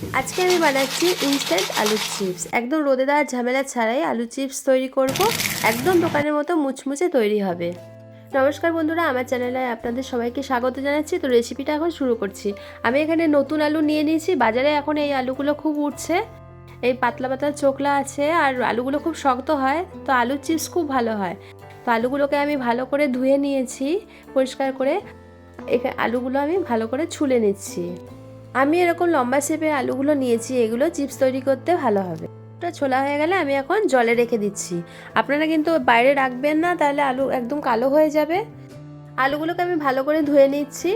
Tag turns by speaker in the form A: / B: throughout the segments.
A: আজকে আমি বানাচ্ছি ইনস্ট্যান্ট আলুর চিপস। একদম রোদে দেওয়ার ঝামেলা ছাড়াই আলু চিপস তৈরি করব। একদম দোকানের মতো মুচমুচে তৈরি হবে। নমস্কার বন্ধুরা, আমার চ্যানেলে আপনাদের সবাইকে স্বাগত জানাচ্ছি। তো রেসিপিটা এখন শুরু করছি। আমি এখানে নতুন আলু নিয়ে নিয়েছি। বাজারে এখন এই আলুগুলো খুব উঠছে। এই পাতলা পাতলা চোখলা আছে আর আলুগুলো খুব শক্ত হয়, তো আলুর চিপস খুব ভালো হয়। তো আলুগুলোকে আমি ভালো করে ধুয়ে নিয়েছি পরিষ্কার করে। এখানে আলুগুলো আমি ভালো করে ছুলে নিচ্ছি। আমি এরকম লম্বা শেপের আলুগুলো নিয়েছি, এগুলো চিপস তৈরি করতে ভালো হবে। ওটা ছোলা হয়ে গেলে আমি এখন জলে রেখে দিচ্ছি। আপনারা কিন্তু বাইরে রাখবেন না, তাহলে আলু একদম কালো হয়ে যাবে। আলুগুলোকে আমি ভালো করে ধুয়ে নিচ্ছি।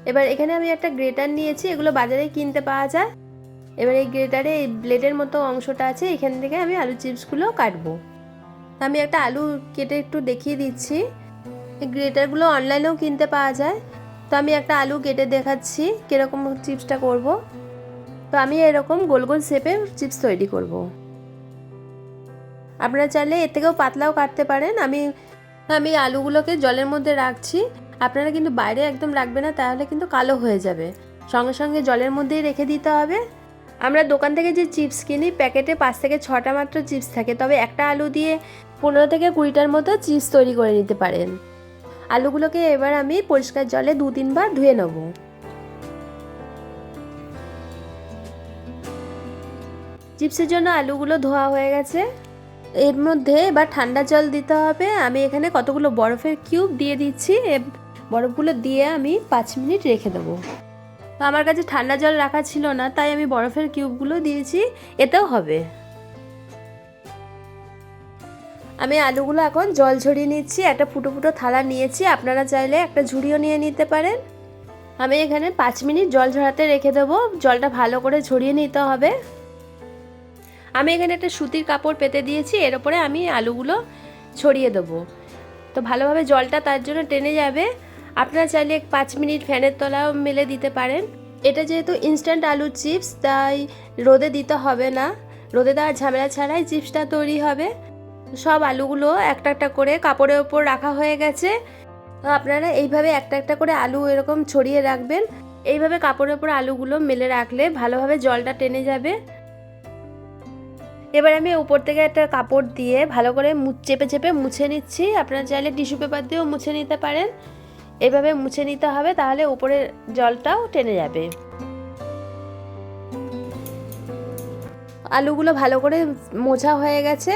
A: এবার এখানে আমি একটা গ্রেটার নিয়েছি, এগুলো বাজারে কিনতে পাওয়া যায়। এবার এই গ্রেটারে এই ব্লেডের মতো অংশটা আছে, এখান থেকে আমি আলু চিপসগুলো কাটবো। আমি একটা আলু কেটে একটু দেখিয়ে দিচ্ছি। এই গ্রেটারগুলো অনলাইনেও কিনতে পাওয়া যায়। তো আমি একটা আলু কেটে দেখাচ্ছি কীরকম চিপসটা করব। তো আমি এরকম গোল গোল শেপে চিপস তৈরি করব। আপনারা চাইলে এর থেকেও পাতলাও কাটতে পারেন। আমি আলুগুলোকে জলের মধ্যে রাখছি। আপনারা কিন্তু বাইরে একদম রাখবেন না, তাহলে কিন্তু কালো হয়ে যাবে। সঙ্গে সঙ্গে জলের মধ্যেই রেখে দিতে হবে। আমরা দোকান থেকে যে চিপস কিনি, প্যাকেটে 5 থেকে 6টা মাত্র চিপস থাকে, তবে একটা আলু দিয়ে 15 থেকে 20টার মতো চিপস তৈরি করে নিতে পারেন। আলুগুলোকে এবার আমি পরিষ্কার জলে 2-3 বার ধুয়ে নেব। চিপসের জন্য আলুগুলো ধোয়া হয়ে গেছে। এর মধ্যে এবার ঠান্ডা জল দিতে হবে। আমি এখানে কতগুলো বরফের কিউব দিয়ে দিচ্ছি। বরফগুলো দিয়ে আমি 5 মিনিট রেখে দেবো। তো আমার কাছে ঠান্ডা জল রাখা ছিল না, তাই আমি বরফের কিউবগুলো দিয়েছি, এতেও হবে। আমি আলুগুলো এখন জল ঝরিয়ে নিচ্ছি। একটা ফুটো ফুটো থালা নিয়েছি, আপনারা চাইলে একটা ঝুড়িও নিয়ে নিতে পারেন। আমি এখানে 5 মিনিট জল ঝরাতে রেখে দেবো। জলটা ভালো করে ঝরিয়ে নিতে হবে। আমি এখানে একটা সুতির কাপড় পেতে দিয়েছি, এর উপরে আমি আলুগুলো ছড়িয়ে দেবো। তো ভালোভাবে জলটা তার জন্য টেনে যাবে। আপনারা চাইলে 5 মিনিট ফ্যানের তলাও মেলে দিতে পারেন। এটা যেহেতু ইনস্ট্যান্ট আলুর চিপস, তাই রোদে দিতে হবে না। রোদে দেওয়ার ঝামেলা ছাড়াই চিপসটা তৈরি হবে। সব আলুগুলো একটা একটা করে কাপড়ের ওপর রাখা হয়ে গেছে। তো আপনারা এইভাবে একটা একটা করে আলু এরকম ছড়িয়ে রাখবেন। এইভাবে কাপড়ের ওপর আলুগুলো মেলে রাখলে ভালোভাবে জলটা টেনে যাবে। এবার আমি উপর থেকে একটা কাপড় দিয়ে ভালো করে চেপে চেপে মুছে নিচ্ছি। আপনারা চাইলে টিস্যু পেপার দিয়েও মুছে নিতে পারেন। এভাবে মুছে নিতে হবে, তাহলে উপরে জলটাও টেনে যাবে। আলুগুলো ভালো করে মোছা হয়ে গেছে,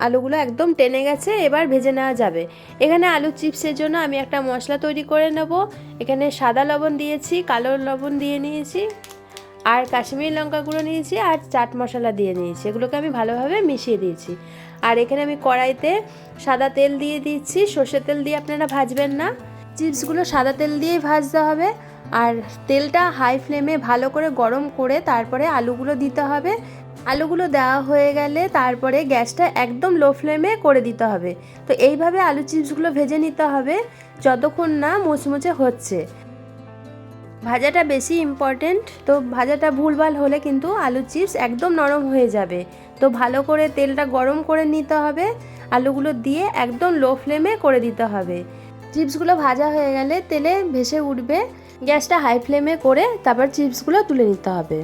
A: আলুগুলো একদম টেনে গেছে। এবার ভেজে নেওয়া যাবে। এখানে আলু চিপসের জন্য আমি একটা মশলা তৈরি করে নেব। এখানে সাদা লবণ দিয়েছি, কালো লবণ দিয়ে নিয়েছি, আর কাশ্মীরি লঙ্কা গুঁড়ো নিয়েছি, আর চাট মশলা দিয়ে নিয়েছি। এগুলোকে আমি ভালোভাবে মিশিয়ে দিয়েছি। আর এখানে আমি কড়াইতে সাদা তেল দিয়ে দিচ্ছি। সর্ষের তেল দিয়ে আপনারা ভাজবেন না, চিপসগুলো সাদা তেল দিয়েই ভাজতে হবে। আর তেলটা হাই ফ্লেমে ভালো করে গরম করে তারপরে আলুগুলো দিতে হবে। আলুগুলো দেওয়া হয়ে গেলে তারপরে গ্যাসটা একদম লো ফ্লেমে করে দিতে হবে। তো এইভাবে আলু চিপসগুলো ভেজে নিতে হবে যতক্ষণ না মুচমুচে হচ্ছে। ভাজাটা বেশি ইম্পর্টেন্ট। তো ভাজাটা ভুলভাল হলে কিন্তু আলু চিপস একদম নরম হয়ে যাবে। তো ভালো করে তেলটা গরম করে নিতে হবে। আলুগুলো দিয়ে একদম লো ফ্লেমে করে দিতে হবে। চিপসগুলো ভাজা হয়ে গেলে তেলে ভেসে উঠবে। গ্যাসটা হাই ফ্লেমে করে তারপর চিপসগুলো তুলে নিতে হবে।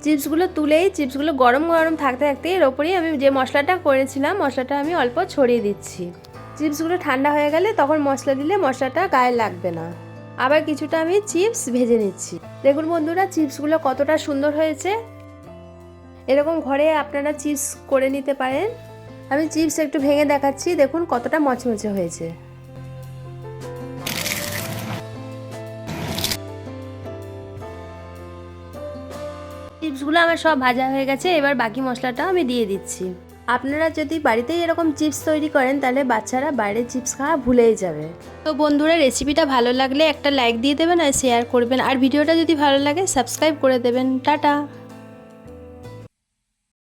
A: চিপসগুলো গরম গরম থাকতে থাকতে এর ওপরেই আমি যে মশলাটা করেছিলাম, মশলাটা আমি অল্প ছড়িয়ে দিচ্ছি। চিপসগুলো ঠান্ডা হয়ে গেলে তখন মশলা দিলে মশলাটা গায়ে লাগবে না। আবার কিছুটা আমি চিপস ভেজে নিচ্ছি। দেখুন বন্ধুরা, চিপসগুলো কতটা সুন্দর হয়েছে। এরকম ঘরে আপনারা চিপস করে নিতে পারেন। আমি চিপস একটু ভেঙে দেখাচ্ছি, দেখুন কতটা মচমচে হয়েছে। চিপসগুলো আমার সব ভাজা হয়ে গেছে। এবার বাকি মশলাটাও আমি দিয়ে দিচ্ছি। আপনারা যদি বাড়িতেই এরকম চিপস তৈরি করেন, তাহলে বাচ্চারা বাইরে চিপস খাওয়া ভুলেই যাবে। তো বন্ধুরা, রেসিপিটা ভালো লাগলে একটা লাইক দিয়ে দেবেন আর শেয়ার করবেন। আর ভিডিওটা যদি ভালো লাগে সাবস্ক্রাইব করে দেবেন। টাটা।